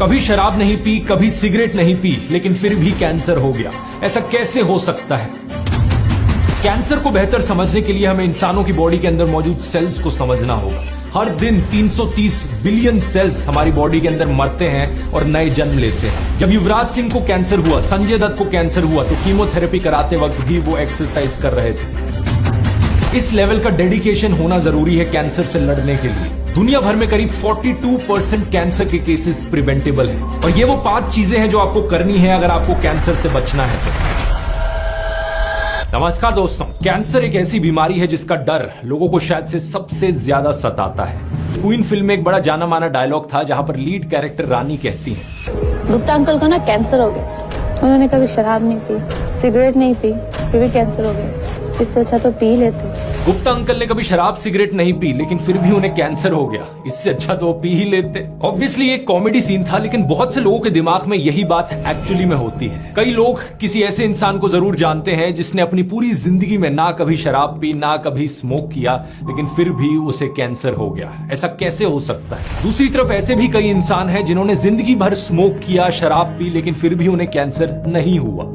कभी शराब नहीं पी, कभी सिगरेट नहीं पी, लेकिन फिर भी कैंसर हो गया। ऐसा कैसे हो सकता है? कैंसर को बेहतर समझने के लिए हमें इंसानों की बॉडी के अंदर मौजूद सेल्स को समझना होगा। हर दिन 330 बिलियन सेल्स हमारी बॉडी के अंदर मरते हैं और नए जन्म लेते हैं। जब युवराज सिंह को कैंसर हुआ, संजय दत्त को कैंसर हुआ, तो कीमोथेरेपी कराते वक्त भी वो एक्सरसाइज कर रहे थे। इस लेवल का डेडिकेशन होना जरूरी है कैंसर से लड़ने के लिए। दुनिया भर में करीब 42% कैंसर के केसेस प्रिवेंटेबल हैं। और ये वो 5 चीजें हैं जो आपको करनी है अगर आपको कैंसर से बचना है तो। नमस्कार दोस्तों, कैंसर एक ऐसी बीमारी है जिसका डर लोगों को शायद से सबसे ज्यादा सताता है। क्वीन फिल्म में एक बड़ा जाना माना डायलॉग था जहां पर लीड कैरेक्टर रानी कहती है, गुप्ता अंकल को ना कैंसर हो गया। उन्होंने कभी शराब नहीं पी, सिगरेट नहीं पी, फिर भी कैंसर हो गया। इससे अच्छा तो पी लेते। गुप्ता अंकल ने कभी शराब सिगरेट नहीं पी, लेकिन फिर भी उन्हें कैंसर हो गया। इससे अच्छा तो वो पी ही लेते। ऑब्वियसली एक कॉमेडी सीन था, लेकिन बहुत से लोगों के दिमाग में यही बात एक्चुअली में होती है। कई लोग किसी ऐसे इंसान को जरूर जानते हैं जिसने अपनी पूरी जिंदगी में ना कभी शराब पी, ना कभी स्मोक किया, लेकिन फिर भी उसे कैंसर हो गया। ऐसा कैसे हो सकता है? दूसरी तरफ ऐसे भी कई इंसान हैं जिन्होंने जिंदगी भर स्मोक किया, शराब पी, लेकिन फिर भी उन्हें कैंसर नहीं हुआ।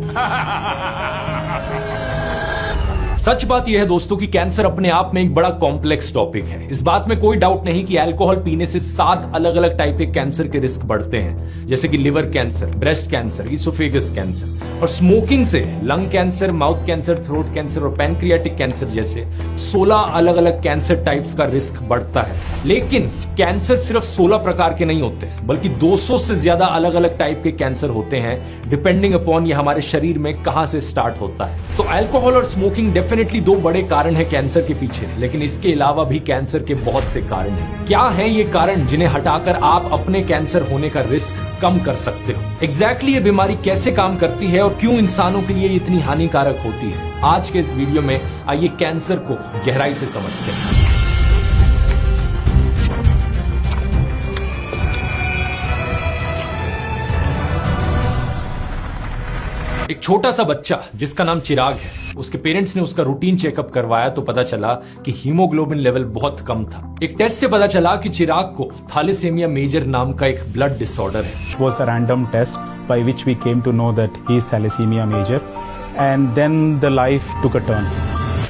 सच बात यह है दोस्तों कि कैंसर अपने आप में एक बड़ा कॉम्प्लेक्स टॉपिक है। इस बात में कोई डाउट नहीं कि अल्कोहल पीने से 7 अलग अलग टाइप के कैंसर के रिस्क बढ़ते हैं, जैसे कि liver cancer, breast cancer, oesophagus cancer. और स्मोकिंग से lung cancer, mouth cancer, throat cancer और पैनक्रियाटिक कैंसर जैसे 16 अलग अलग कैंसर टाइप्स का रिस्क बढ़ता है। लेकिन कैंसर सिर्फ 16 प्रकार के नहीं होते, बल्कि 200 से ज्यादा अलग अलग टाइप के कैंसर होते हैं, डिपेंडिंग अपॉन ये हमारे शरीर में कहां से स्टार्ट होता है। तो अल्कोहल और स्मोकिंग डेफिनेटली 2 बड़े कारण हैं कैंसर के पीछे, लेकिन इसके अलावा भी कैंसर के बहुत से कारण हैं। क्या हैं ये कारण जिन्हें हटाकर आप अपने कैंसर होने का रिस्क कम कर सकते हो? एग्जैक्टली ये बीमारी कैसे काम करती है और क्यों इंसानों के लिए इतनी हानिकारक होती है? आज के इस वीडियो में आइए कैंसर को गहराई से समझते हैं। एक छोटा सा बच्चा जिसका नाम चिराग है, उसके पेरेंट्स ने उसका रूटीन चेकअप करवाया तो पता चला कि हीमोग्लोबिन लेवल बहुत कम था। एक टेस्ट से पता चला कि चिराग को थैलेसीमिया मेजर नाम का एक ब्लड डिसऑर्डर है। It was a random test by which we came to know that he is thalassemia major, and then the life took a turn.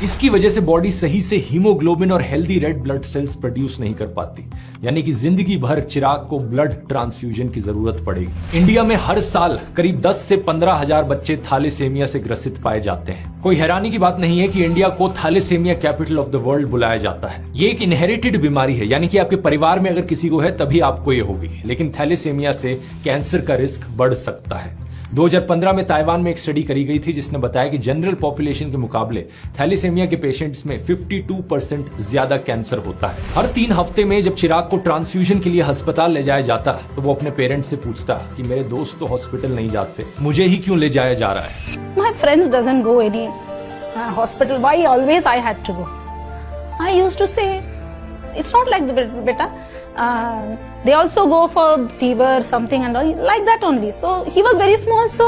इसकी वजह से बॉडी सही से हीमोग्लोबिन और healthy red blood sales produce नहीं कर पाती, यानी कि जिंदगी भर चिराग को ब्लड ट्रांसफ्यूजन की जरूरत पड़ेगी। इंडिया में हर साल करीब 10 से 15 हजार बच्चे थैलेसीमिया से ग्रसित पाए जाते हैं। कोई हैरानी की बात नहीं है कि इंडिया को thalassaemia capital of the world बुलाया जाता है। ये एक इनहेरिटेड बीमारी है, यानी कि आपके परिवार में अगर किसी को है तभी आपको ये होगी, लेकिन थैलेसीमिया से कैंसर का रिस्क बढ़ सकता है। 2015 में ताइवान में एक स्टडी करी गई थी जिसने बताया कि जनरल पॉपुलेशन के मुकाबले थैलेसीमिया के पेशेंट्स में 52% ज्यादा कैंसर होता है। हर 3 हफ्ते में जब चिराग को ट्रांसफ्यूजन के लिए अस्पताल ले जाया जाता तो वो अपने पेरेंट्स से पूछता कि मेरे दोस्त तो हॉस्पिटल नहीं जाते, मुझे ही क्यों ले जाया जा रहा है? My friends doesn't go any hospital. Why always I had to go? I used to say, it's not like that, beta. They also go for fever, something and all like that only. So he was very small, so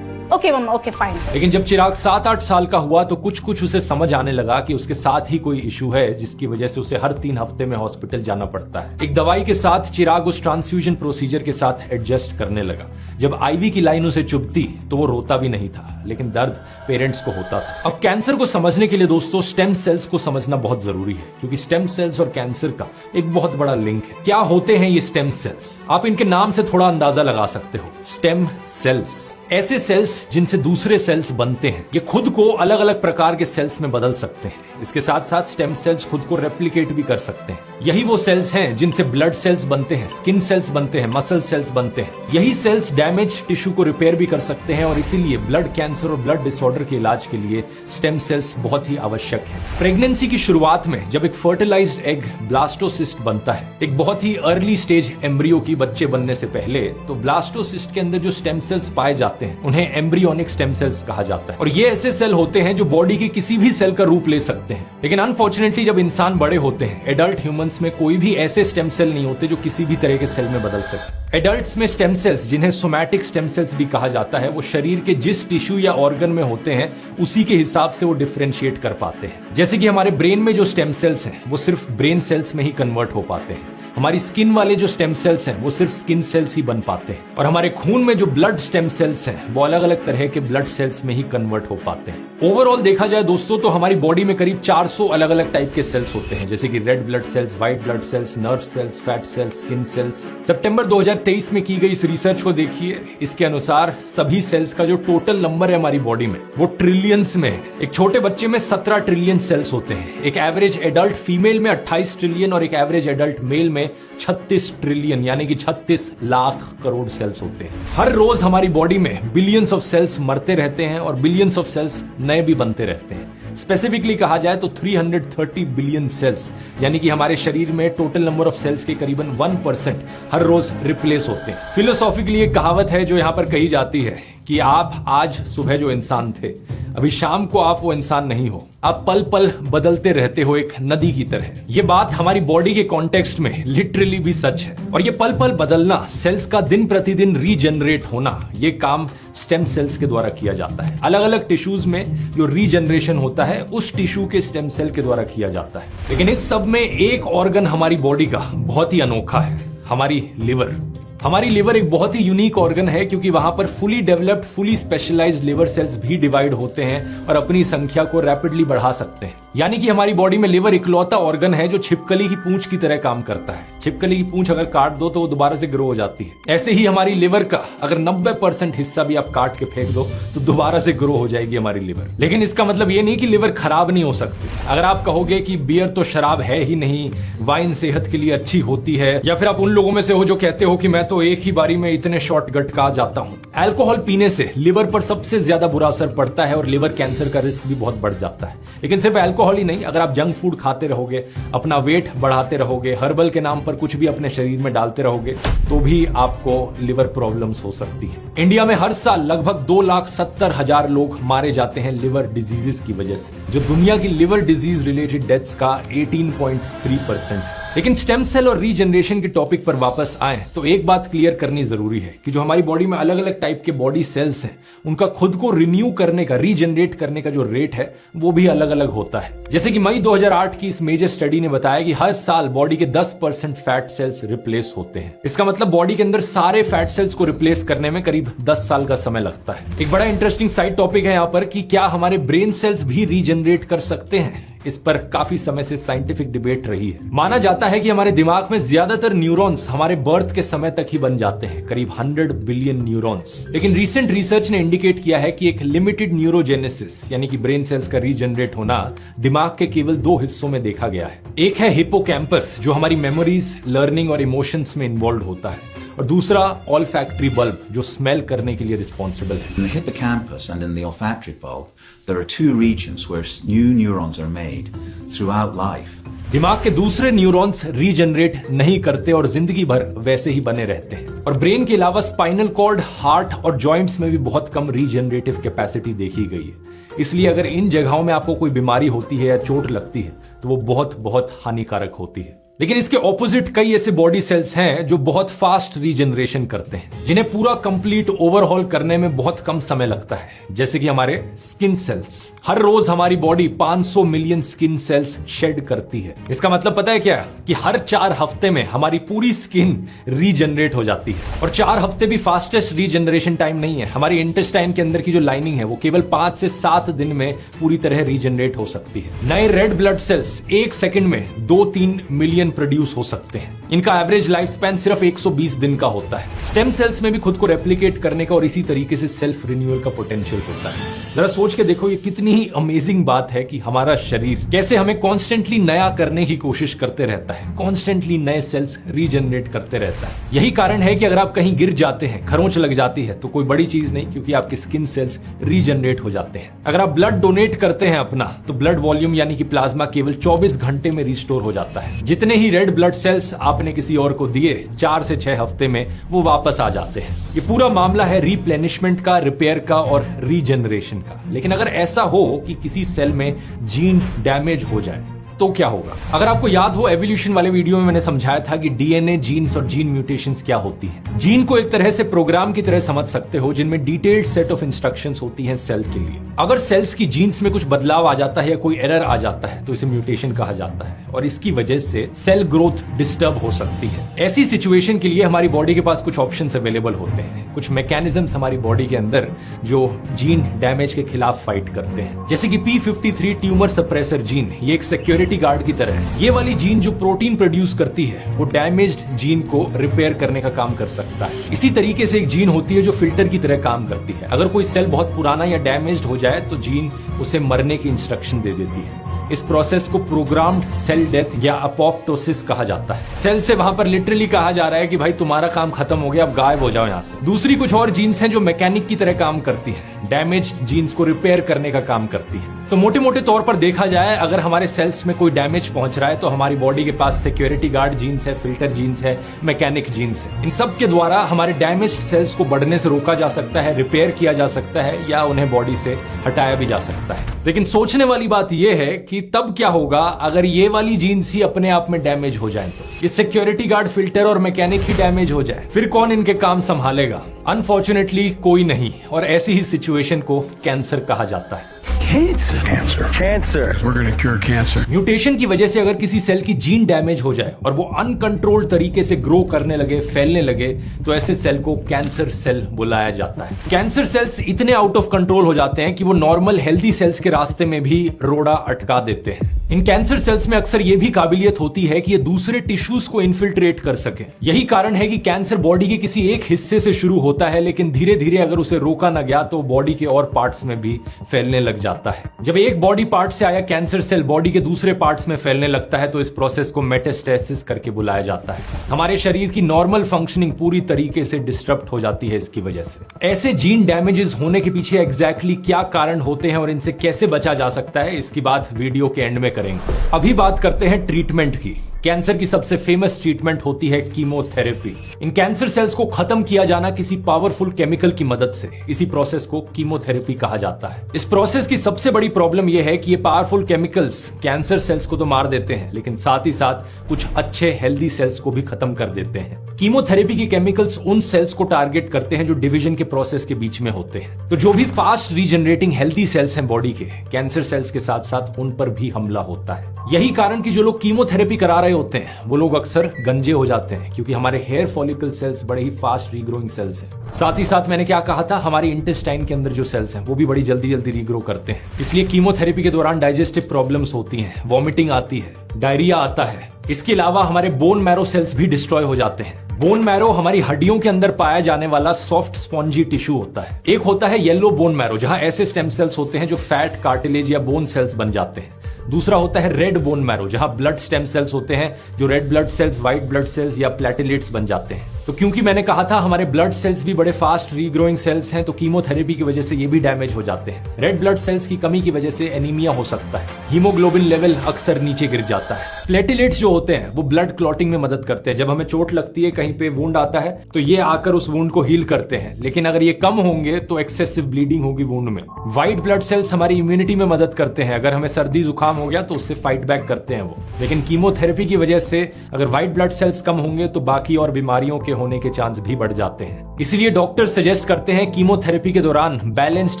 okay mama, okay fine. लेकिन जब चिराग 7-8 साल का हुआ तो कुछ उसे समझ आने लगा कि उसके साथ ही कोई इशू है, जिसकी वजह से उसे हर 3 हफ्ते में हॉस्पिटल जाना पड़ता है। एक दवाई के साथ चिराग उस ट्रांसफ्यूजन प्रोसीजर के साथ एडजस्ट करने लगा। जब आईवी की लाइन उसे चुभती तो वो रोता भी नहीं था, लेकिन दर्द पेरेंट्स को होता था। अब कैंसर को समझने के लिए दोस्तों स्टेम सेल्स को समझना बहुत जरूरी है, क्योंकि स्टेम सेल्स और कैंसर का एक बहुत बड़ा लिंक है। क्या होते हैं ये स्टेम सेल्स? आप इनके नाम से थोड़ा अंदाजा लगा सकते हो। स्टेम सेल्स ऐसे सेल्स जिनसे दूसरे सेल्स बनते हैं। ये खुद को अलग अलग प्रकार के सेल्स में बदल सकते हैं। इसके साथ साथ स्टेम सेल्स खुद को रेप्लिकेट भी कर सकते हैं। यही वो सेल्स हैं जिनसे ब्लड सेल्स बनते हैं, स्किन सेल्स बनते हैं, मसल सेल्स बनते हैं। यही सेल्स डैमेज टिश्यू को रिपेयर भी कर सकते हैं और इसीलिए ब्लड कैंसर और ब्लड डिसऑर्डर के इलाज के लिए स्टेम सेल्स बहुत ही आवश्यक है। प्रेगनेंसी की शुरुआत में जब एक फर्टिलाइज्ड एग ब्लास्टोसिस्ट बनता है, एक बहुत ही अर्ली स्टेज एम्ब्रियो की बच्चे बनने से पहले, तो ब्लास्टोसिस्ट के अंदर जो स्टेम सेल्स पाए जाते हैं उन्हें एम्ब्रियोनिक स्टेम सेल्स कहा जाता है। और ये ऐसे सेल होते हैं जो बॉडी के किसी भी सेल का रूप ले सकते हैं। लेकिन अनफॉर्चुनेटली जब इंसान बड़े होते हैं, एडल्ट ह्यूमंस में कोई भी ऐसे स्टेम सेल नहीं होते जो किसी भी तरह के सेल में बदल सके। एडल्ट्स में स्टेम सेल्स, जिन्हें सोमैटिक स्टेम सेल्स भी कहा जाता है, वो शरीर के जिस टिश्यू या ऑर्गन में होते हैं उसी के हिसाब से वो डिफरेंशिएट कर पाते हैं। जैसे कि हमारे ब्रेन में जो स्टेम सेल्स हैं वो सिर्फ ब्रेन सेल्स में ही कन्वर्ट हो पाते हैं, हमारी स्किन वाले जो स्टेम सेल्स हैं वो सिर्फ स्किन सेल्स ही बन पाते हैं, और हमारे खून में जो ब्लड स्टेम सेल्स हैं वो अलग अलग तरह के ब्लड सेल्स में ही कन्वर्ट हो पाते हैं। ओवरऑल देखा जाए दोस्तों तो हमारी बॉडी में करीब 400 अलग अलग टाइप के सेल्स होते हैं, जैसे कि red blood cells, white blood cells, nerve cells, fat cells, skin cells. सितंबर 2023 में की गई इस रिसर्च को देखिए, इसके अनुसार सभी सेल्स का जो टोटल नंबर है हमारी बॉडी में वो ट्रिलियंस में है। एक छोटे बच्चे में 17 ट्रिलियन सेल्स होते हैं, एक एवरेज एडल्ट फीमेल में 28 ट्रिलियन और एक एवरेज एडल्ट मेल में 36 ट्रिलियन यानी कि 36 लाख करोड़ सेल्स होते हैं। हर रोज हमारी बॉडी में बिलियंस ऑफ सेल्स मरते रहते हैं और बिलियंस ऑफ सेल्स नए भी बनते रहते हैं। स्पेसिफिकली कहा जाए तो 330 बिलियन सेल्स यानी कि हमारे शरीर में टोटल नंबर ऑफ सेल्स के करीबन 1% हर रोज रिप्लेस होते हैं। फिलोसॉफिकली एक कहावत है जो यहां पर कही जाती है कि आप आज सुबह जो इंसान थे, अभी शाम को आप वो इंसान नहीं हो, आप पल पल बदलते रहते हो एक नदी की तरह। ये बात हमारी बॉडी के कॉन्टेक्स्ट में लिटरली भी सच है, और ये पल पल बदलना, सेल्स का दिन प्रतिदिन रीजनरेट होना, ये काम स्टेम सेल्स के द्वारा किया जाता है। अलग अलग टिश्यूज में जो रीजनरेशन होता है उस टिश्यू के स्टेम सेल के द्वारा किया जाता है। लेकिन इस सब में एक ऑर्गन हमारी बॉडी का बहुत ही अनोखा है, हमारी लिवर। हमारी लिवर एक बहुत ही यूनिक ऑर्गन है क्योंकि वहां पर fully developed, fully specialised liver cells भी डिवाइड होते हैं और अपनी संख्या को रैपिडली बढ़ा सकते हैं। यानी कि हमारी बॉडी में लिवर इकलौता ऑर्गन है जो छिपकली की पूंछ की तरह काम करता है। छिपकली की पूंछ अगर काट दो तो वो दोबारा से ग्रो हो जाती है। ऐसे ही हमारी लिवर का अगर 90% हिस्सा भी आप काट के फेंक दो तो दोबारा से ग्रो हो जाएगी हमारी लिवर। लेकिन इसका मतलब ये नहीं कि लिवर खराब नहीं हो सकती। अगर आप कहोगे कि बियर तो शराब है ही नहीं, वाइन सेहत के लिए अच्छी होती है, या फिर आप उन लोगों में से हो जो कहते हो कि मैं तो एक ही बारी में इतने शॉट गटका जाता हूं। अल्कोहल पीने से लिवर पर सबसे ज्यादा बुरा असर पड़ता है और लिवर कैंसर का रिस्क भी बहुत बढ़ जाता है। लेकिन सिर्फ अल्कोहल ही नहीं, अगर आप जंक फूड खाते रहोगे, अपना वेट बढ़ाते रहोगे, हर्बल के नाम पर कुछ भी अपने शरीर में डालते रहोगे तो भी आपको लिवर प्रॉब्लम्स हो सकती है। इंडिया में हर साल लगभग 2,70,000 लोग मारे जाते हैं लिवर डिजीजेस की वजह से, जो दुनिया की लिवर डिजीज रिलेटेड डेथ्स का 18.3% है। लेकिन स्टेम सेल और रीजनरेशन के टॉपिक पर वापस आए तो एक बात क्लियर करनी जरूरी है कि जो हमारी बॉडी में अलग अलग टाइप के बॉडी सेल्स हैं, उनका खुद को रिन्यू करने का, रीजनरेट करने का जो रेट है वो भी अलग अलग होता है। जैसे कि मई 2008 की इस मेजर स्टडी ने बताया कि हर साल बॉडी के 10% फैट सेल्स रिप्लेस होते हैं। इसका मतलब बॉडी के अंदर सारे फैट सेल्स को रिप्लेस करने में करीब 10 साल का समय लगता है। एक बड़ा इंटरेस्टिंग साइड टॉपिक है यहाँ पर कि क्या हमारे ब्रेन सेल्स भी रीजनरेट कर सकते हैं। इस पर काफी समय से साइंटिफिक डिबेट रही है। माना जाता है कि हमारे दिमाग में ज्यादातर न्यूरॉन्स हमारे बर्थ के समय तक ही बन जाते हैं, करीब 100 बिलियन न्यूरॉन्स। लेकिन रीसेंट रिसर्च ने इंडिकेट किया है कि एक लिमिटेड न्यूरोजेनेसिस यानी कि ब्रेन सेल्स का रीजनरेट होना दिमाग के केवल 2 हिस्सों में देखा गया है। एक है हिपोकैम्पस जो हमारी मेमोरीज, लर्निंग और इमोशंस में इन्वॉल्व होता है, और दूसरा ऑल्फैक्टरी बल्ब जो स्मेल करने के लिए रिस्पॉन्सिबल है। In the hippocampus and in the olfactory bulb, there are 2 regions where new neurons are made throughout life. दिमाग के दूसरे न्यूरॉन्स रीजनरेट नहीं करते और जिंदगी भर वैसे ही बने रहते हैं। और ब्रेन के अलावा स्पाइनल कॉर्ड, हार्ट और जॉइंट्स में भी बहुत कम रीजनरेटिव कैपेसिटी देखी गई है। इसलिए अगर इन जगहों में आपको कोई बीमारी होती है या चोट लगती है तो वो बहुत बहुत हानिकारक होती है। लेकिन इसके ऑपोजिट कई ऐसे बॉडी सेल्स हैं जो बहुत फास्ट रीजनरेशन करते हैं, जिन्हें पूरा कंप्लीट ओवरहॉल करने में बहुत कम समय लगता है, जैसे कि हमारे स्किन सेल्स। हर रोज हमारी body 500 million skin cells shed करती है। इसका मतलब पता है क्या, कि हर 4 हफ्ते में हमारी पूरी स्किन रीजनरेट हो जाती है। और 4 हफ्ते भी फास्टेस्ट रीजनरेशन टाइम नहीं है। हमारी इंटेस्टाइन के अंदर की जो लाइनिंग है वो केवल 5 से 7 दिन में पूरी तरह रीजनरेट हो सकती है। नए रेड ब्लड सेल्स 1 सेकंड में 2-3 मिलियन प्रोड्यूस हो सकते हैं। इनका एवरेज लाइफ स्पैन सिर्फ 120 दिन का होता है। स्टेम सेल्स में भी खुद को रेप्लिकेट करने का और इसी तरीके से सेल्फ रिन्यूअल का पोटेंशियल होता है। जरा सोच के देखो, ये कितनी ही अमेजिंग बात है कि हमारा शरीर कैसे हमें कॉन्स्टेंटली नया करने की कोशिश करते रहता है, कॉन्स्टेंटली नए सेल्स रीजनरेट करते रहता है। यही कारण है कि अगर आप कहीं गिर जाते हैं, खरोंच लग जाती है, तो कोई बड़ी चीज नहीं, क्योंकि आपके स्किन सेल्स रीजनरेट हो जाते हैं। अगर आप ब्लड डोनेट करते हैं अपना, तो ब्लड वॉल्यूम यानी कि प्लाज्मा केवल 24 घंटे में रिस्टोर हो जाता है। जितने ही रेड ब्लड सेल्स आपने किसी और को दिए, 4 से 6 हफ्ते में वो वापस आ जाते हैं। ये पूरा मामला है रिप्लेनिशमेंट का, रिपेयर का और रीजनरेशन का। लेकिन अगर ऐसा हो कि किसी सेल में जीन डैमेज हो जाए, तो क्या होगा? अगर आपको याद हो, एवोल्यूशन वाले वीडियो में मैंने समझाया था कि डीएनए, जीन्स और जीन म्यूटेशंस क्या होती हैं। जीन को एक तरह से प्रोग्राम की तरह समझ सकते हो, जिनमें डिटेल्ड सेट ऑफ इंस्ट्रक्शंस होती हैं सेल के लिए। अगर सेल्स की जीन्स में कुछ बदलाव आ जाता है या कोई एरर आ जाता है तो इसे म्यूटेशन कहा जाता है, और इसकी वजह से सेल ग्रोथ डिस्टर्ब हो सकती है। ऐसी सिचुएशन के लिए हमारी बॉडी के पास कुछ ऑप्शंस अवेलेबल होते हैं, कुछ मैकेनिज्म्स हमारी बॉडी के अंदर जो जीन डैमेज के खिलाफ फाइट करते हैं। जैसे कि P53 ट्यूमर सप्रेसर जीन, ये एक सिक्योरिटी गार्ड की तरह है। ये वाली जीन जो प्रोटीन प्रोड्यूस करती है वो डैमेज्ड जीन को रिपेयर करने का काम कर सकता है। इसी तरीके से एक जीन होती है जो फिल्टर की तरह काम करती है। अगर कोई सेल बहुत पुराना या डैमेज्ड हो जाए तो जीन उसे मरने की इंस्ट्रक्शन दे देती है। इस प्रोसेस को प्रोग्राम्ड सेल डेथ या अपोप्टोसिस कहा जाता है। सेल से वहां पर लिटरली कहा जा रहा है कि भाई तुम्हारा काम खत्म हो गया, अब गायब हो जाओ यहां से। दूसरी कुछ और जीन्स हैं जो मैकेनिक की तरह काम करती हैं, डैमेज्ड जीन्स को रिपेयर करने का काम करती हैं। तो मोटे मोटे तौर पर देखा जाए, अगर हमारे सेल्स में कोई डैमेज पहुंच रहा है तो हमारी बॉडी के पास सिक्योरिटी गार्ड जीन्स है, फिल्टर जीन्स है, मैकेनिक जीन्स है। इन सब के द्वारा हमारे डैमेज्ड सेल्स को बढ़ने से रोका जा सकता है, रिपेयर किया जा सकता है या उन्हें बॉडी से हटाया भी जा सकता है। लेकिन सोचने वाली बात यह है कि तब क्या होगा अगर ये वाली जीन्स ही अपने आप में डैमेज हो जाए तो? ये सिक्योरिटी गार्ड, फिल्टर और मैकेनिक ही डैमेज हो जाए, फिर कौन इनके काम संभालेगा? अनफॉर्चुनेटली कोई नहीं, और ऐसी ही सिचुएशन को कैंसर कहा जाता है। Cancer. We're going to cure cancer. Mutation की वजह से अगर किसी सेल की जीन डैमेज हो जाए और वो अनकंट्रोल्ड तरीके से ग्रो करने लगे, फैलने लगे, तो ऐसे सेल को कैंसर सेल बुलाया जाता है। कैंसर सेल्स इतने आउट ऑफ कंट्रोल हो जाते हैं कि वो नॉर्मल हेल्दी सेल्स के रास्ते में भी रोड़ा अटका देते हैं। इन कैंसर सेल्स में अक्सर ये भी काबिलियत होती है कि ये दूसरे टिश्यूज को इन्फिल्ट्रेट कर सके। यही कारण है कि कैंसर बॉडी के किसी एक हिस्से से शुरू होता है, लेकिन धीरे धीरे अगर उसे रोका ना गया तो बॉडी के और पार्ट्स में भी फैलने लग जाता है। जब एक बॉडी पार्ट से आया कैंसर सेल बॉडी के दूसरे पार्ट्स में फैलने लगता है तो इस प्रोसेस को मेटास्टेसिस करके बुलाया जाता है। हमारे शरीर की नॉर्मल फंक्शनिंग पूरी तरीके से डिस्टर्ब हो जाती है इसकी वजह से। ऐसे जीन डैमेजेस होने के पीछे एग्जैक्टली क्या कारण होते हैं और इनसे कैसे बचा जा सकता है, इसकी बात वीडियो के एंड में करेंगे। अभी बात करते हैं ट्रीटमेंट की। कैंसर की सबसे फेमस ट्रीटमेंट होती है कीमोथेरेपी। इन कैंसर सेल्स को खत्म किया जाना किसी पावरफुल केमिकल की मदद से, इसी प्रोसेस को कीमोथेरेपी कहा जाता है। इस प्रोसेस की सबसे बड़ी प्रॉब्लम यह है कि ये पावरफुल केमिकल्स कैंसर सेल्स को तो मार देते हैं, लेकिन साथ ही साथ कुछ अच्छे हेल्दी सेल्स को भी खत्म कर देते हैं। कीमोथेरेपी के केमिकल्स उन सेल्स को टारगेट करते हैं जो डिवीजन के प्रोसेस के बीच में होते हैं। तो जो भी फास्ट रीजनरेटिंग हेल्दी सेल्स हैं बॉडी के, कैंसर सेल्स के साथ साथ उन पर भी हमला होता है। यही कारण कि जो लोग कीमोथेरेपी करा रहे होते हैं वो लोग अक्सर गंजे हो जाते हैं, क्योंकि हमारे हेयर फॉलिकल सेल्स बड़े ही फास्ट रीग्रोइंग सेल्स हैं। साथ ही साथ मैंने क्या कहा था, हमारी इंटेस्टाइन के अंदर जो सेल्स हैं वो भी बड़ी जल्दी जल्दी रीग्रो करते हैं। इसलिए कीमोथेरेपी के दौरान डाइजेस्टिव प्रॉब्लम्स होती हैं, वॉमिटिंग आती है, डायरिया आता है। इसके अलावा हमारे बोन मैरो सेल्स भी डिस्ट्रॉय हो जाते हैं। बोन मैरो हमारी हड्डियों के अंदर पाया जाने वाला सॉफ्ट स्पॉन्जी टिश्यू होता है। एक होता है येलो बोन मैरो, जहां ऐसे स्टेम सेल्स होते हैं जो फैट, कार्टिलेज या बोन सेल्स बन जाते हैं। दूसरा होता है रेड बोन मैरो, जहां ब्लड स्टेम सेल्स होते हैं जो red blood cells, white blood sales या प्लेटलेट्स बन जाते हैं। तो क्योंकि मैंने कहा था हमारे ब्लड सेल्स भी बड़े फास्ट रीग्रोइंग सेल्स हैं, तो कीमोथेरेपी की वजह से ये भी डैमेज हो जाते हैं। रेड ब्लड सेल्स की कमी की वजह से एनीमिया हो सकता है, हीमोग्लोबिन लेवल अक्सर नीचे गिर जाता है। प्लेटलेट्स जो होते हैं वो ब्लड क्लॉटिंग में मदद करते हैं। जब हमें चोट लगती है, कहीं पे वुंड आता है, तो ये आकर उस वुंड को हील करते हैं, लेकिन अगर ये कम होंगे तो एक्सेसिव ब्लीडिंग होगी वुंड में। व्हाइट ब्लड सेल्स हमारी इम्यूनिटी में मदद करते हैं। अगर हमें सर्दी जुकाम हो गया तो उससे फाइट बैक करते हैं वो। लेकिन कीमोथेरेपी की वजह से अगर व्हाइट ब्लड सेल्स कम होंगे तो बाकी और बीमारियों के होने के चांस भी बढ़ जाते हैं। इसलिए डॉक्टर सजेस्ट करते हैं कीमोथेरेपी के दौरान बैलेंस्ड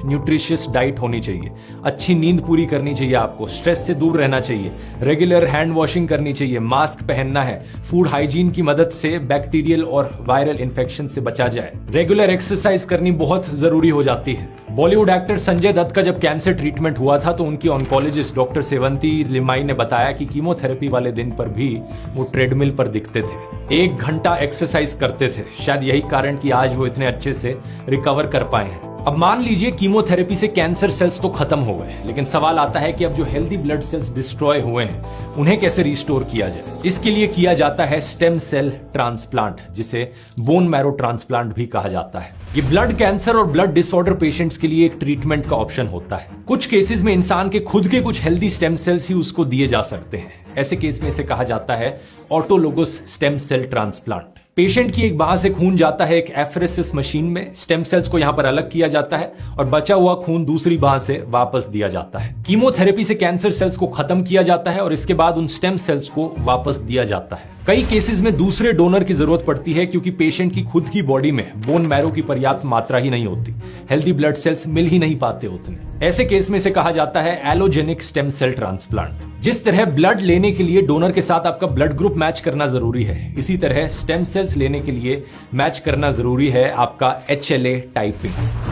न्यूट्रिशियस डाइट होनी चाहिए, अच्छी नींद पूरी करनी चाहिए, आपको स्ट्रेस से दूर रहना चाहिए, रेगुलर हैंड वॉशिंग करनी चाहिए, मास्क पहनना है, फूड हाइजीन की मदद से बैक्टीरियल और वायरल इन्फेक्शन से बचा जाए, रेगुलर एक्सरसाइज करनी बहुत जरूरी हो जाती है। बॉलीवुड एक्टर संजय दत्त का जब कैंसर ट्रीटमेंट हुआ था तो उनकी ऑन्कोलॉजिस्ट डॉक्टर सेवंती लिमाई ने बताया कि कीमोथेरेपी वाले दिन पर भी वो ट्रेडमिल पर दिखते थे, 1 घंटा एक्सरसाइज करते थे। शायद यही कारण कि आज वो इतने अच्छे से रिकवर कर पाए हैं। अब मान लीजिए कीमोथेरेपी से कैंसर सेल्स तो खत्म हो गए, लेकिन सवाल आता है कि अब जो हेल्दी ब्लड सेल्स डिस्ट्रॉय हुए हैं उन्हें कैसे रिस्टोर किया जाए। इसके लिए किया जाता है स्टेम सेल ट्रांसप्लांट, जिसे बोन मैरो ट्रांसप्लांट भी कहा जाता है। ये ब्लड कैंसर और ब्लड डिसऑर्डर पेशेंट्स के लिए एक ट्रीटमेंट का ऑप्शन होता है। कुछ केसेस में इंसान के खुद के कुछ हेल्दी स्टेम सेल्स ही उसको दिए जा सकते हैं। ऐसे केस में इसे कहा जाता है autologous stem cell transplant. Patient की एक बाह से खून जाता है एक एफरेसिस मशीन में, स्टेम सेल्स को यहां पर अलग किया जाता है और बचा हुआ खून दूसरी बाह से वापस दिया जाता है। कीमोथेरेपी से कैंसर सेल्स को खत्म किया जाता है और इसके बाद उन स्टेम सेल्स को वापस दिया जाता है। कई केसेस में दूसरे डोनर की जरूरत पड़ती है क्योंकि पेशेंट की खुद की बॉडी में बोन मैरो की पर्याप्त मात्रा ही नहीं होती, हेल्दी ब्लड सेल्स मिल ही नहीं पाते उतने। ऐसे केस में इसे कहा जाता है एलोजेनिक स्टेम सेल ट्रांसप्लांट। जिस तरह ब्लड लेने के लिए डोनर के साथ आपका ब्लड ग्रुप मैच करना जरूरी है, इसी तरह स्टेम सेल्स लेने के लिए मैच करना जरूरी है आपका HLA टाइपिंग।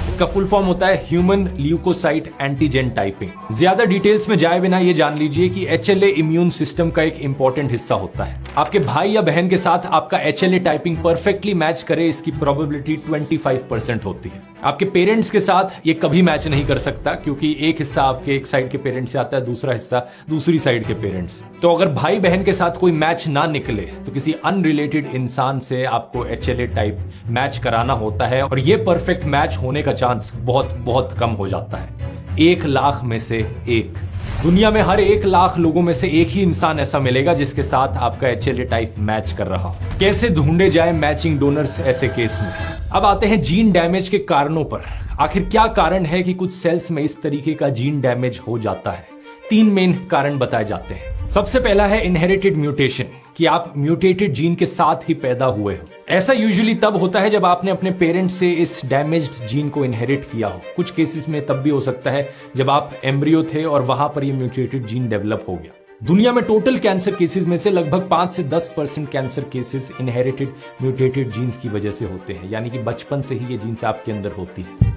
इसका फुल फॉर्म होता है ह्यूमन ल्यूकोसाइट एंटीजन टाइपिंग। ज्यादा डिटेल्स में जाए बिना ये जान लीजिए कि HLA इम्यून सिस्टम का एक इंपॉर्टेंट हिस्सा होता है। आपके भाई या बहन के साथ आपका HLA टाइपिंग परफेक्टली मैच करे, इसकी प्रोबेबिलिटी 25% होती है। आपके पेरेंट्स के साथ ये कभी मैच नहीं कर सकता क्योंकि एक हिस्सा आपके एक साइड के पेरेंट्स से आता है, दूसरा हिस्सा दूसरी साइड के पेरेंट्स से। तो अगर भाई बहन के साथ कोई मैच ना निकले तो किसी अनरिलेटेड इंसान से आपको HLA टाइप मैच कराना होता है और ये परफेक्ट मैच होने का चांस बहुत बहुत कम हो जाता है। 1 लाख में से 1। दुनिया में हर 1 लाख लोगों में से एक ही इंसान ऐसा मिलेगा जिसके साथ आपका HLA टाइप मैच कर रहा हो। कैसे ढूंढे जाए मैचिंग डोनर्स ऐसे केस में? अब आते हैं जीन डैमेज के कारणों पर। आखिर क्या कारण है कि कुछ सेल्स में इस तरीके का जीन डैमेज हो जाता है? 3 मेन कारण बताए जाते हैं। सबसे पहला है इनहेरिटेड म्यूटेशन, कि आप म्यूटेटेड जीन के साथ ही पैदा हुए हो। ऐसा यूजुअली तब होता है जब आपने अपने पेरेंट्स से इस डैमेज्ड जीन को इनहेरिट किया हो। कुछ केसेस में तब भी हो सकता है जब आप एम्ब्रियो थे और वहां पर ये म्यूटेटेड जीन डेवलप हो गया। दुनिया में टोटल कैंसर केसेस में से लगभग 5 से 10% cancer cases inherited mutated genes की वजह से होते हैं, यानी कि बचपन से ही ये जीन्स आपके अंदर होती है।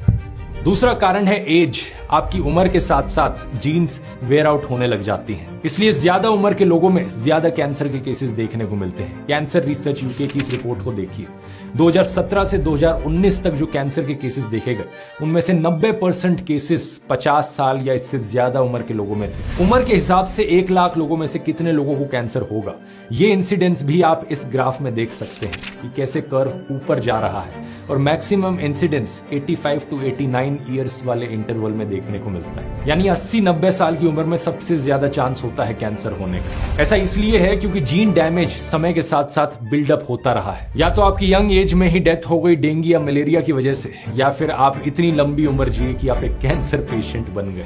दूसरा कारण है एज। आपकी उम्र के साथ साथ जीन्स वेयर आउट होने लग जाती हैं, इसलिए ज्यादा उम्र के लोगों में ज्यादा कैंसर के केसेस देखने को मिलते हैं। कैंसर रिसर्च यूके की इस रिपोर्ट को देखिए। 2017 से 2019 तक जो कैंसर के केसेस देखे गए उनमें से 90% केसेस 50 साल या इससे ज्यादा उम्र के लोगों में थे। उम्र के हिसाब से 1 लाख लोगों में से कितने लोगों को कैंसर होगा, ये इंसिडेंस भी आप इस ग्राफ में देख सकते हैं कि कैसे कर्व ऊपर जा रहा है और मैक्सिमम इंसिडेंस 85 to 89 ईयर्स वाले इंटरवल में देखने को मिलता है, यानी 80-90 साल की उम्र में सबसे ज्यादा चांस होता है कैंसर होने का। ऐसा इसलिए है क्योंकि जीन डैमेज समय के साथ साथ बिल्डअप होता रहा है। या तो आपकी यंग एज में ही डेथ हो गई डेंगू या मलेरिया की वजह से, या फिर आप इतनी लंबी उम्र जिए कि आप एक कैंसर पेशेंट बन गए।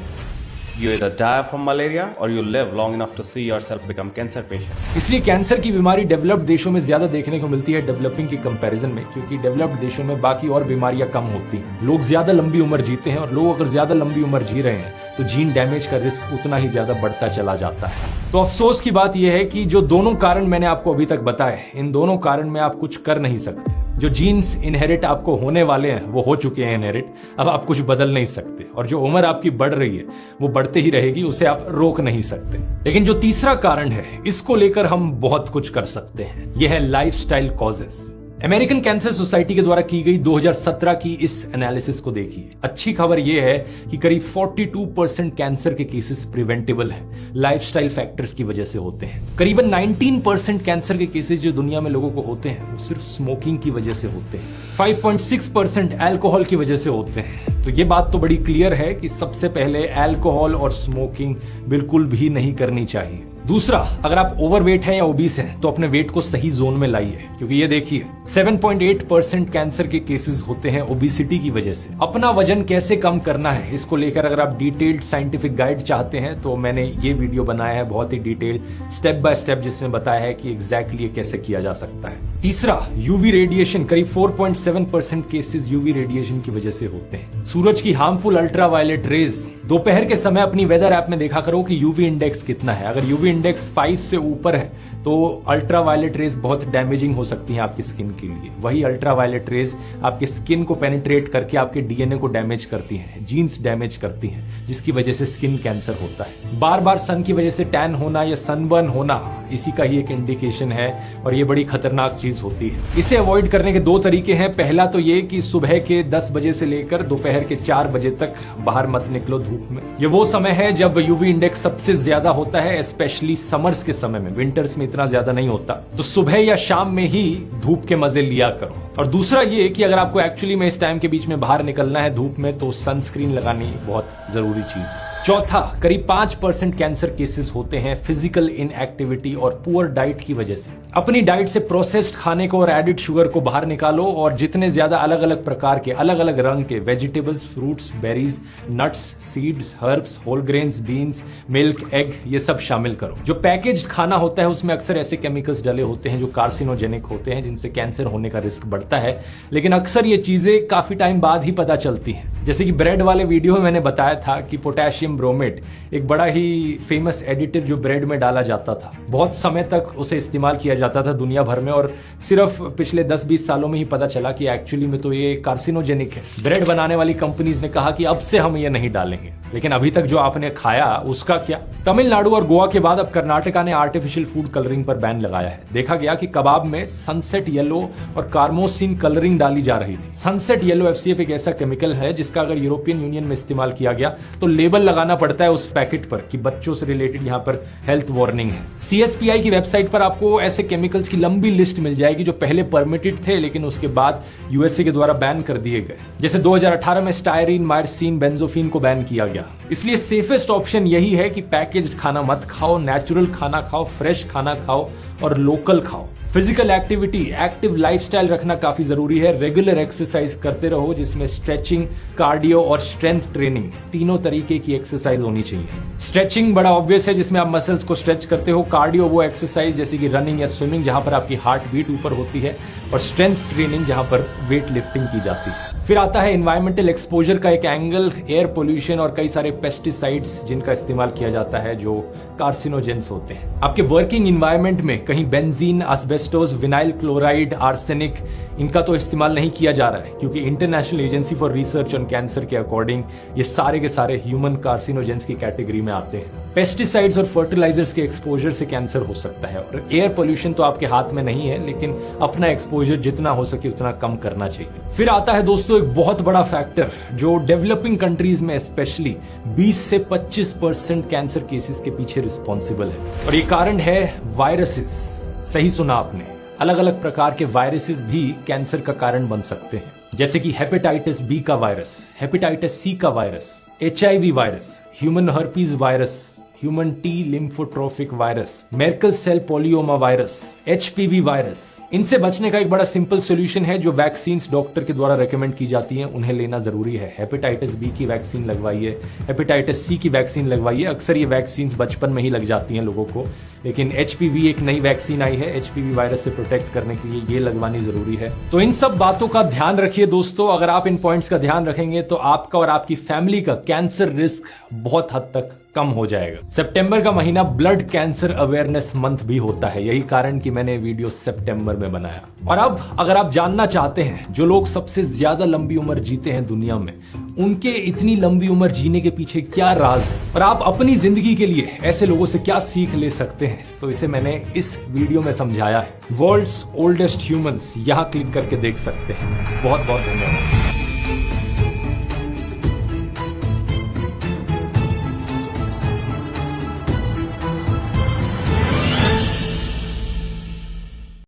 You either die from malaria or you live long enough to see yourself become cancer patient. इसलिए कैंसर की बीमारी डेवलप्ड देशों में ज्यादा देखने को मिलती है डेवलपिंग की कंपैरिजन में, क्योंकि डेवलप्ड देशों में बाकी और बीमारियां कम होती हैं। लोग ज्यादा लंबी उम्र जीते हैं और लोग अगर ज्यादा लंबी उम्र जी रहे हैं तो जीन डैमेज का रिस्क उतना ही ज्यादा बढ़ता चला जाता है। तो अफसोस की बात यह है कि जो दोनों कारण मैंने आपको अभी तक बताए, इन दोनों कारण में आप कुछ कर नहीं सकते। जो जीन्स इनहेरिट आपको होने वाले हैं वो हो चुके हैं इनहेरिट, अब आप कुछ बदल नहीं सकते। और जो उम्र आपकी बढ़ रही है वो बढ़ते ही रहेगी, उसे आप रोक नहीं सकते। लेकिन जो तीसरा कारण है, इसको लेकर हम बहुत कुछ कर सकते हैं। यह है lifestyle causes. American cancer society के द्वारा की गई 2017 की इस एनालिसिस को देखिए। अच्छी खबर यह है कि करीब 42% कैंसर के केसेस प्रिवेंटेबल हैं, लाइफस्टाइल फैक्टर्स की वजह से होते हैं। करीबन 19% कैंसर के केसेस जो दुनिया में लोगों को होते हैं वो सिर्फ स्मोकिंग की वजह से होते हैं। 5.6% अल्कोहल की वजह से होते हैं। तो ये बात तो बड़ी क्लियर है कि सबसे पहले अल्कोहल और स्मोकिंग बिल्कुल भी नहीं करनी चाहिए। दूसरा, अगर आप ओवरवेट हैं या ओबीस हैं तो अपने वेट को सही जोन में लाइए, क्योंकि ये देखिए 7.8% कैंसर के केसेस होते हैं ओबेसिटी की वजह से। अपना वजन कैसे कम करना है, इसको लेकर अगर आप डिटेल्ड साइंटिफिक गाइड चाहते हैं तो मैंने ये वीडियो बनाया है, बहुत ही डिटेल्ड स्टेप बाय स्टेप, जिसमें बताया है कि एग्जैक्टली कैसे किया जा सकता है। तीसरा, यूवी रेडिएशन। करीब 4.7% केसेस यूवी रेडिएशन की वजह से होते हैं। सूरज की हार्मफुल अल्ट्रावायलेट रेज। दोपहर के समय अपनी वेदर ऐप में देखा करो कि यूवी इंडेक्स कितना है। अगर यूवी इंडेक्स 5 से ऊपर है तो अल्ट्रावायलेट रेज बहुत डैमेजिंग हो सकती हैं आपकी स्किन के लिए। वही अल्ट्रावायलेट रेज आपकी स्किन को पेनिट्रेट करके आपके डीएनए को डैमेज करती हैं, जीन्स डैमेज करती हैं, जिसकी वजह से स्किन कैंसर होता है। बार बार सन की वजह से टैन होना या सनबर्न होना इसी का ही एक इंडिकेशन है और ये बड़ी खतरनाक चीज होती है। इसे अवॉइड करने के 2 तरीके हैं। पहला तो ये कि सुबह के 10 बजे से लेकर दोपहर के 4 बजे तक बाहर मत निकलो धूप में। ये वो समय है जब यूवी इंडेक्स सबसे ज्यादा होता है, स्पेशली समर्स के समय में। विंटर्स में इतना ज्यादा नहीं होता, तो सुबह या शाम में ही धूप के मजे लिया करो। और दूसरा ये कि अगर आपको एक्चुअली में इस टाइम के बीच में बाहर निकलना है धूप में तो सनस्क्रीन लगानी बहुत जरूरी चीज है। चौथा, करीब 5% कैंसर केसेस होते हैं फिजिकल इनएक्टिविटी और पुअर डाइट की वजह से। अपनी डाइट से प्रोसेस्ड खाने को और एडिड शुगर को बाहर निकालो और जितने ज्यादा अलग अलग प्रकार के, अलग अलग रंग के vegetables, fruits, berries, nuts, seeds, herbs, whole grains, beans, milk, egg, ये सब शामिल करो। जो पैकेज्ड खाना होता है उसमें अक्सर ऐसे केमिकल्स डले होते हैं जो कार्सिनोजेनिक होते हैं, जिनसे कैंसर होने का रिस्क बढ़ता है, लेकिन अक्सर ये चीजें काफी टाइम बाद ही पता चलती हैं। जैसे कि ब्रेड वाले वीडियो में मैंने बताया था कि पोटेशियम ब्रोमेट एक बड़ा ही फेमस एडिटिव जो ब्रेड में डाला जाता था, बहुत समय तक उसे इस्तेमाल किया जाता था दुनिया भर में, और सिर्फ पिछले 10-20 सालों में ही पता चला कि एक्चुअली में तो ये कार्सिनोजेनिक है। ब्रेड बनाने वाली कंपनीज ने कहा कि अब से हम ये नहीं डालेंगे, लेकिन अभी तक जो आपने खाया उसका क्या। तमिलनाडु और गोवा के बाद अब कर्नाटका ने आर्टिफिशियल फूड कलरिंग पर बैन लगाया है। देखा गया कि कबाब में सनसेट येलो और कार्मोसिन कलरिंग डाली जा रही थी। सनसेट येलो FCF एक ऐसा केमिकल है जिसका अगर यूरोपियन यूनियन में इस्तेमाल किया गया तो लेबल लगाना पड़ता है उस पैकेट पर कि बच्चों से रिलेटेड यहाँ पर हेल्थ वार्निंग है। CSPI की वेबसाइट पर आपको ऐसे केमिकल्स की लंबी लिस्ट मिल जाएगी जो पहले परमिटेड थे लेकिन उसके बाद USA के द्वारा बैन कर दिए गए। जैसे 2018 में स्टायरीन, मायरसिन, बेंजोफिन को बैन किया गया। इसलिए सेफेस्ट ऑप्शन यही है कि पैकेज्ड खाना मत खाओ, नेचुरल खाना खाओ, फ्रेश खाना खाओ और लोकल खाओ। फिजिकल एक्टिविटी, एक्टिव लाइफस्टाइल रखना काफी जरूरी है। रेगुलर एक्सरसाइज करते रहो जिसमें स्ट्रेचिंग, कार्डियो और स्ट्रेंथ ट्रेनिंग, तीनों तरीके की एक्सरसाइज होनी चाहिए। स्ट्रेचिंग बड़ा ऑब्वियस है जिसमें आप मसल्स को स्ट्रेच करते हो। कार्डियो वो एक्सरसाइज जैसे कि रनिंग या स्विमिंग जहां पर आपकी हार्ट बीट ऊपर होती है, और स्ट्रेंथ ट्रेनिंग जहां पर वेट लिफ्टिंग की जाती है। फिर आता है एनवायरमेंटल एक्सपोजर का एक एंगल, एयर पोल्यूशन और कई सारे पेस्टिसाइड्स जिनका इस्तेमाल किया जाता है जो कार्सिनोजेंस होते हैं। आपके वर्किंग एनवायरनमेंट में कहीं benzene, asbestos, vinyl chloride, arsenic, इनका तो इस्तेमाल नहीं किया जा रहा है क्योंकि international agency for research on cancer के अकॉर्डिंग ये सारे के सारे ह्यूमन कार्सिनोजेंस की कैटेगरी में आते हैं। पेस्टिसाइड्स और फर्टिलाइजर्स के एक्सपोजर से कैंसर हो सकता है, और एयर पोल्यूशन तो आपके हाथ में नहीं है, लेकिन अपना एक्सपोजर जितना हो सके उतना कम करना चाहिए। फिर आता है दोस्तों एक बहुत बड़ा फैक्टर जो डेवलपिंग कंट्रीज में स्पेशली 20 से 25% कैंसर केसेस के पीछे रिस्पॉन्सिबल है, और ये कारण है वायरसेस। सही सुना आपने, अलग अलग प्रकार के वायरसेस भी कैंसर का कारण बन सकते हैं, जैसे कि हेपेटाइटिस बी का वायरस, हेपेटाइटिस सी का virus, HIV virus, human herpes virus, human T lymphotropic virus, Merkel cell polyoma virus, HPV virus. इनसे बचने का एक बड़ा सिंपल सोल्यूशन है जो वैक्सीन्स डॉक्टर के द्वारा रेकमेंड की जाती हैं, उन्हें लेना जरूरी है। हेपेटाइटिस बी की वैक्सीन लगवाइए, हेपेटाइटिस सी की वैक्सीन लगवाइए। अक्सर ये वैक्सीन्स बचपन में ही लग जाती हैं लोगों को, लेकिन HPV एक नई वैक्सीन आई है, HPV वायरस से प्रोटेक्ट करने के लिए ये लगवानी जरूरी है। तो इन सब बातों का ध्यान रखिए दोस्तों। अगर आप इन पॉइंट्स का ध्यान रखेंगे तो आपका और आपकी फैमिली का कैंसर रिस्क बहुत हद तक कम हो जाएगा। सितंबर का महीना ब्लड कैंसर अवेयरनेस मंथ भी होता है, यही कारण कि मैंने वीडियो सितंबर में बनाया। और अब अगर आप जानना चाहते हैं जो लोग सबसे ज्यादा लंबी उम्र जीते हैं दुनिया में, उनके इतनी लंबी उम्र जीने के पीछे क्या राज है और आप अपनी जिंदगी के लिए ऐसे लोगों से क्या सीख ले सकते हैं, तो इसे मैंने इस वीडियो में समझाया है। वर्ल्ड्स ओल्डेस्ट ह्यूमंस, यहां क्लिक करके देख सकते हैं। बहुत बहुत धन्यवाद।